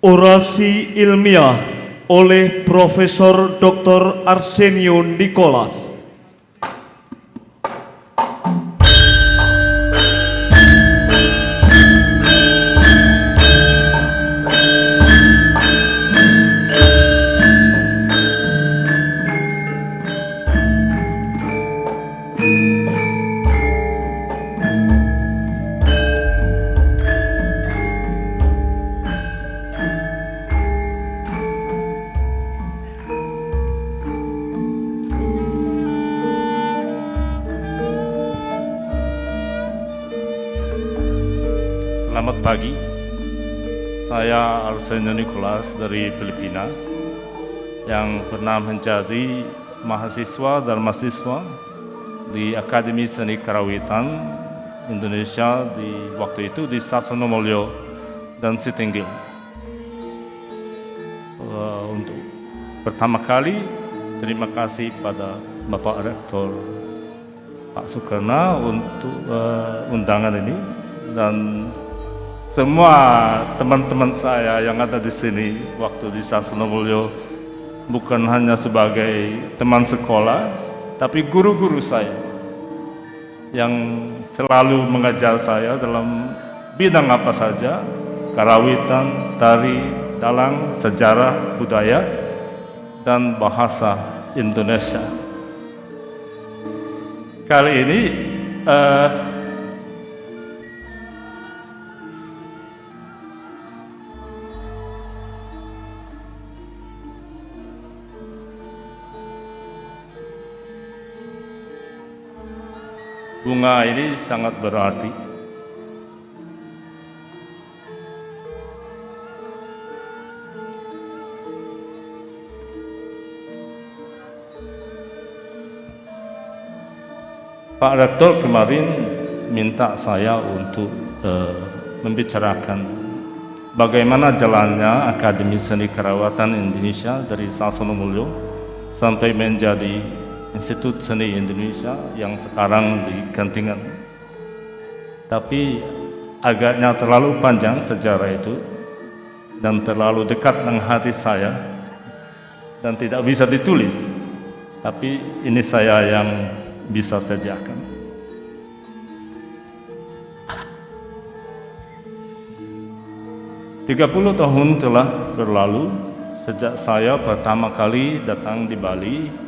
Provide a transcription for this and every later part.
Orasi ilmiah oleh Profesor Dr. Arsenio Nicholas. Selamat pagi, saya Arsenio Nicholas dari Filipina yang pernah menjadi mahasiswa dan mahasiswa di Akademi Seni Karawitan Indonesia di waktu itu di Sasonomulyo dan Sitinggil. Untuk pertama kali terima kasih pada Bapak Rektor Pak Sukarna untuk undangan ini dan semua teman-teman saya yang ada di sini waktu di Sasonomulyo bukan hanya sebagai teman sekolah, tapi guru-guru saya yang selalu mengajar saya dalam bidang apa saja, karawitan, tari, dalang, sejarah, budaya, dan bahasa Indonesia. Kali ini bunga ini sangat berarti. Pak Rektor kemarin minta saya untuk membicarakan bagaimana jalannya Akademi Seni Kerawatan Indonesia dari Sasonomulyo sampai menjadi Institut Seni Indonesia yang sekarang di Gentingan. Tapi agaknya terlalu panjang sejarah itu dan terlalu dekat dengan hati saya dan tidak bisa ditulis. Tapi ini saya yang bisa sediakan. "30 tahun telah berlalu sejak saya pertama kali datang di Bali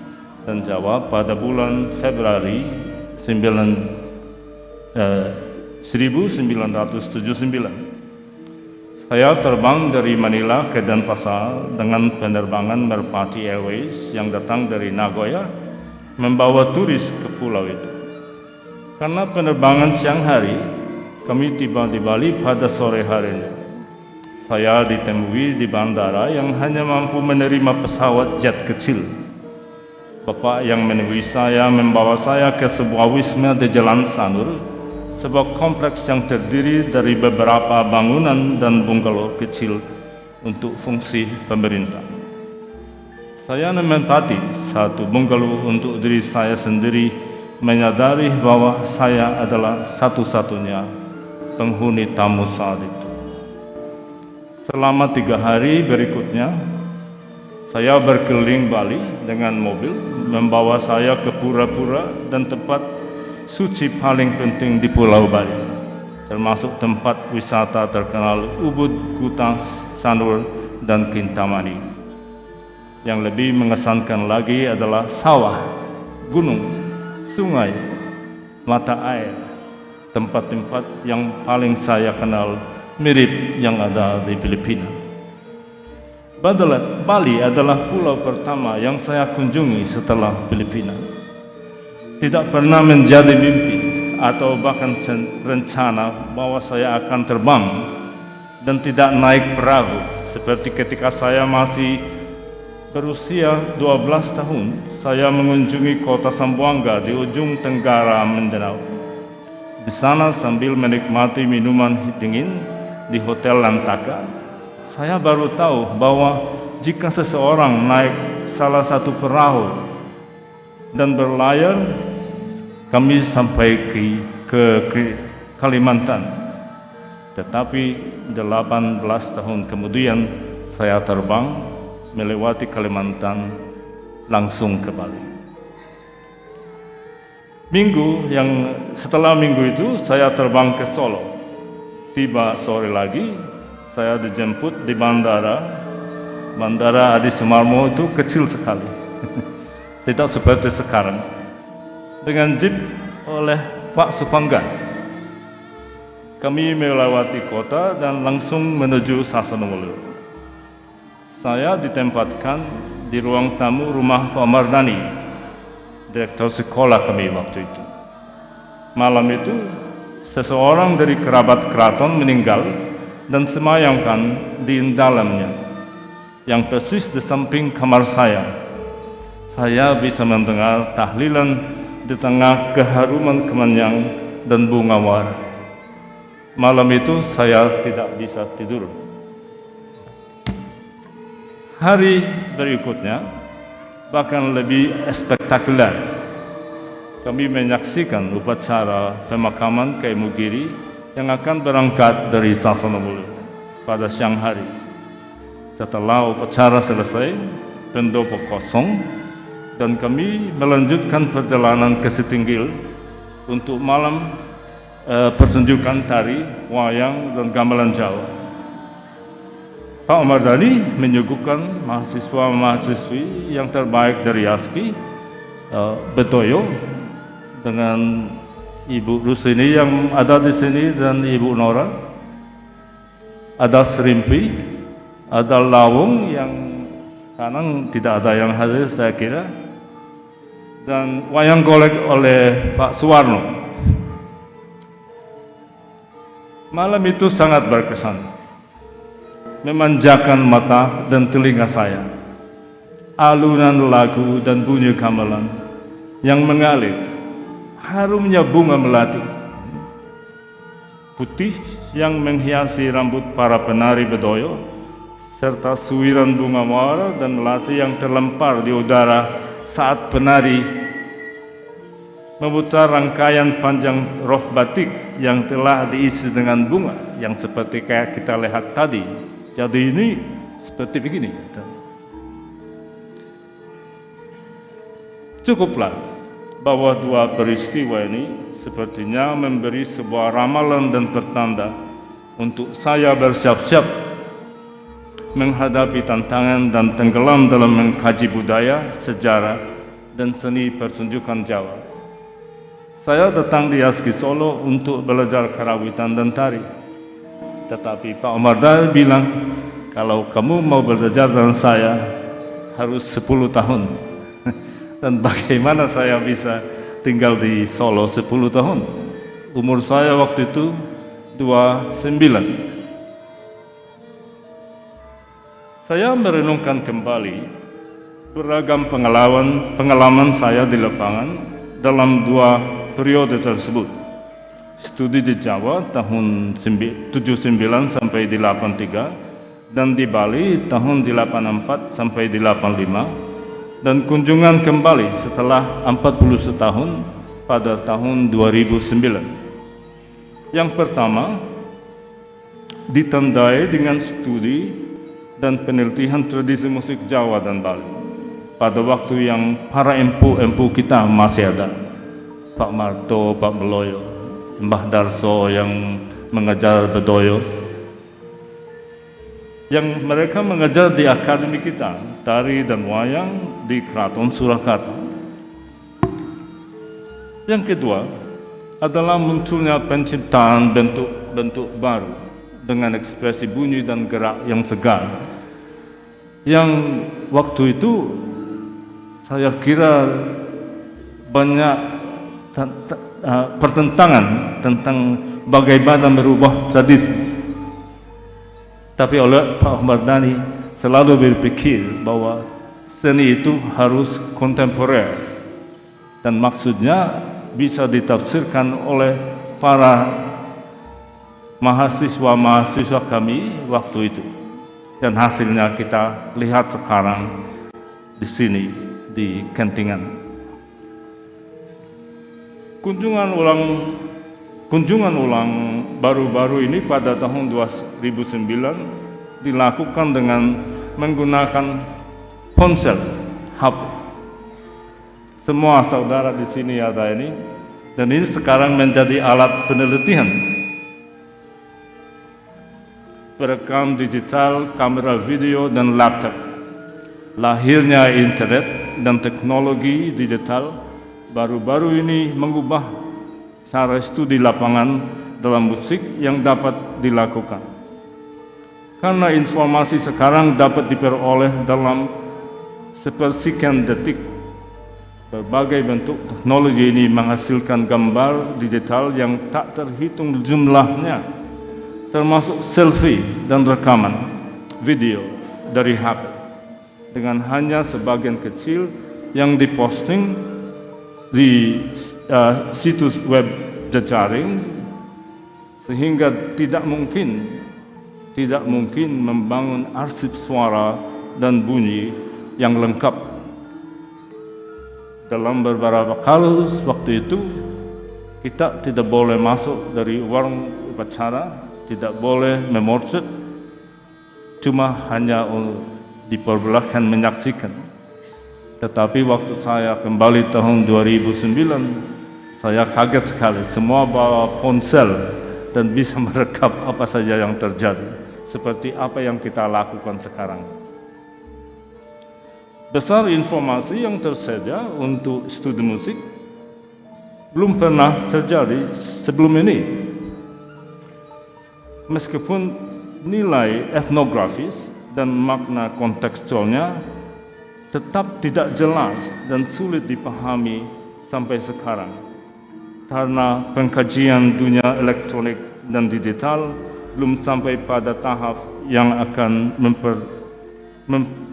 dan Jawa pada bulan Februari 1979. Saya terbang dari Manila ke Denpasar dengan penerbangan Merpati Airways yang datang dari Nagoya membawa turis ke pulau itu. Karena penerbangan siang hari, kami tiba di Bali pada sore harinya. Saya ditemui di bandara yang hanya mampu menerima pesawat jet kecil. Bapak yang menemui saya membawa saya ke sebuah wisma di Jalan Sanur, sebuah kompleks yang terdiri dari beberapa bangunan dan bungalow kecil untuk fungsi pemerintah. Saya menempati satu bungalow untuk diri saya sendiri, menyadari bahwa saya adalah satu-satunya penghuni tamu saat itu. Selama 3 hari berikutnya, saya berkeliling Bali dengan mobil, membawa saya ke pura-pura dan tempat suci paling penting di Pulau Bali, termasuk tempat wisata terkenal Ubud, Kuta, Sanur, dan Kintamani. Yang lebih mengesankan lagi adalah sawah, gunung, sungai, mata air, tempat-tempat yang paling saya kenal mirip yang ada di Filipina. Bali adalah pulau pertama yang saya kunjungi setelah Filipina. Tidak pernah menjadi mimpi atau bahkan rencana bahwa saya akan terbang dan tidak naik perahu seperti ketika saya masih berusia 12 tahun. Saya mengunjungi kota Zamboanga di ujung tenggara Mindanao. Di sana sambil menikmati minuman dingin di Hotel Lantaka, saya baru tahu bahwa jika seseorang naik salah satu perahu dan berlayar, kami sampai ke Kalimantan. Tetapi 18 tahun kemudian saya terbang melewati Kalimantan langsung ke Bali. Setelah minggu itu saya terbang ke Solo. Tiba sore lagi saya dijemput di bandara. Bandara Adi Sumarmo itu kecil sekali. Tidak seperti sekarang. Dengan jeep oleh Pak Supangga. Kami melewati kota dan langsung menuju Sasonomulyo. Saya ditempatkan di ruang tamu rumah Pak Mardani, direktur sekolah kami waktu itu. Malam itu, seseorang dari kerabat keraton meninggal dan semayamkan di dalamnya, yang persis di samping kamar saya. Saya bisa mendengar tahlilan di tengah keharuman kemenyan dan bunga wara. Malam itu saya tidak bisa tidur. Hari berikutnya bahkan lebih spektakuler. Kami menyaksikan upacara pemakaman Kyai Mugiri yang akan berangkat dari Sasonomulyo pada siang hari. Setelah upacara selesai, pendopo kosong dan kami melanjutkan perjalanan ke Setinggil untuk malam pertunjukan tari, wayang, dan gamelan Jawa. Pak Mardani menyuguhkan mahasiswa-mahasiswi yang terbaik dari ASKI, Betoyo, dengan Ibu Rusini yang ada di sini dan Ibu Nora. Ada Serimpi, ada Lawung yang sekarang tidak ada yang hadir saya kira, dan wayang golek oleh Pak Suwarno. Malam itu sangat berkesan, memanjakan mata dan telinga saya. Alunan lagu dan bunyi gamelan yang mengalir, harumnya bunga melati putih yang menghiasi rambut para penari Bedoyo, serta suiran bunga mawar dan melati yang terlempar di udara saat penari memutar rangkaian panjang roh batik yang telah diisi dengan bunga yang seperti kayak kita lihat tadi. Jadi ini seperti begini. Cukuplah bahwa dua peristiwa ini sepertinya memberi sebuah ramalan dan pertanda untuk saya bersiap-siap menghadapi tantangan dan tenggelam dalam mengkaji budaya, sejarah, dan seni pertunjukan Jawa. Saya datang di ASKI Solo untuk belajar karawitan dan tari. Tetapi Pak Mardani bilang, kalau kamu mau belajar dengan saya harus 10 tahun. Dan bagaimana saya bisa tinggal di Solo 10 tahun? Umur saya waktu itu 29. Saya merenungkan kembali beragam pengalaman saya di lapangan dalam dua periode tersebut. Studi di Jawa tahun 79 sampai di 83 dan di Bali tahun di 84 sampai di 85 dan kunjungan kembali setelah 40 tahun pada tahun 2009. Yang pertama ditandai dengan studi dan penelitian tradisi musik Jawa dan Bali pada waktu yang para empu-empu kita masih ada. Pak Marto, Pak Meloyo, Mbah Darso yang mengajar Bedoyo, yang mereka mengajar di akademi kita, tari dan wayang di Keraton Surakarta. Yang kedua adalah munculnya penciptaan bentuk-bentuk baru dengan ekspresi bunyi dan gerak yang segar, yang waktu itu saya kira banyak pertentangan tentang bagaimana merubah tradisi. Tapi oleh Pak Mardani selalu berpikir bahwa seni itu harus kontemporer dan maksudnya bisa ditafsirkan oleh para mahasiswa-mahasiswa kami waktu itu. Dan hasilnya kita lihat sekarang di sini di Kentingan. kunjungan ulang baru-baru ini pada tahun 2009 dilakukan dengan menggunakan ponsel, HP. Semua saudara di sini ada ini, dan ini sekarang menjadi alat penelitian. Perekam digital, kamera video, dan laptop. Lahirnya internet dan teknologi digital baru-baru ini mengubah cara studi lapangan dalam musik yang dapat dilakukan. Karena informasi sekarang dapat diperoleh dalam sepersekian detik, berbagai bentuk teknologi ini menghasilkan gambar digital yang tak terhitung jumlahnya, termasuk selfie dan rekaman video dari HP, dengan hanya sebagian kecil yang diposting di situs web jejaring, sehingga tidak mungkin membangun arsip suara dan bunyi yang lengkap. Dalam beberapa kasus waktu itu, kita tidak boleh masuk dari warung upacara, tidak boleh memotret, cuma hanya diperbolehkan menyaksikan. Tetapi waktu saya kembali tahun 2009, saya kaget sekali, semua bawa ponsel dan bisa merekam apa saja yang terjadi, seperti apa yang kita lakukan sekarang. Besar informasi yang tersedia untuk studi musik belum pernah terjadi sebelum ini. Meskipun nilai etnografis dan makna kontekstualnya tetap tidak jelas dan sulit dipahami sampai sekarang, karena pengkajian dunia elektronik dan digital belum sampai pada tahap yang akan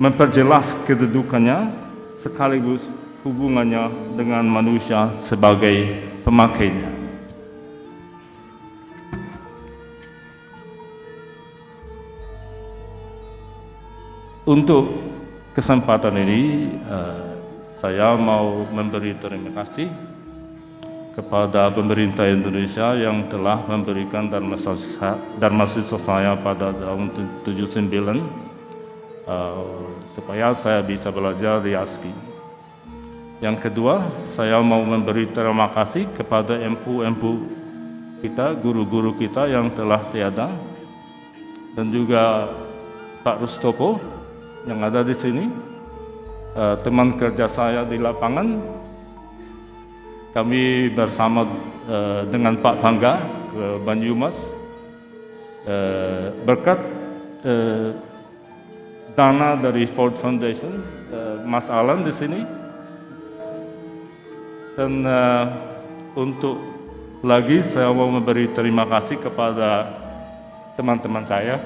memperjelas kedudukannya sekaligus hubungannya dengan manusia sebagai pemakainya. Untuk kesempatan ini, saya mau memberi terima kasih kepada pemerintah Indonesia yang telah memberikan Dharma Siswa saya pada tahun 79 supaya saya bisa belajar di ASKI. Yang kedua, saya mau memberi terima kasih kepada empu-empu kita, guru-guru kita yang telah tiada, dan juga Pak Rustopo yang ada di sini, teman kerja saya di lapangan. Kami bersama dengan Pak Bangga ke Banyumas, berkat dana dari Ford Foundation, Mas Alan di sini, dan untuk lagi saya mau memberi terima kasih kepada teman-teman saya.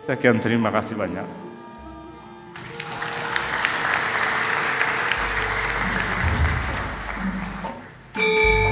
Sekian, terima kasih banyak.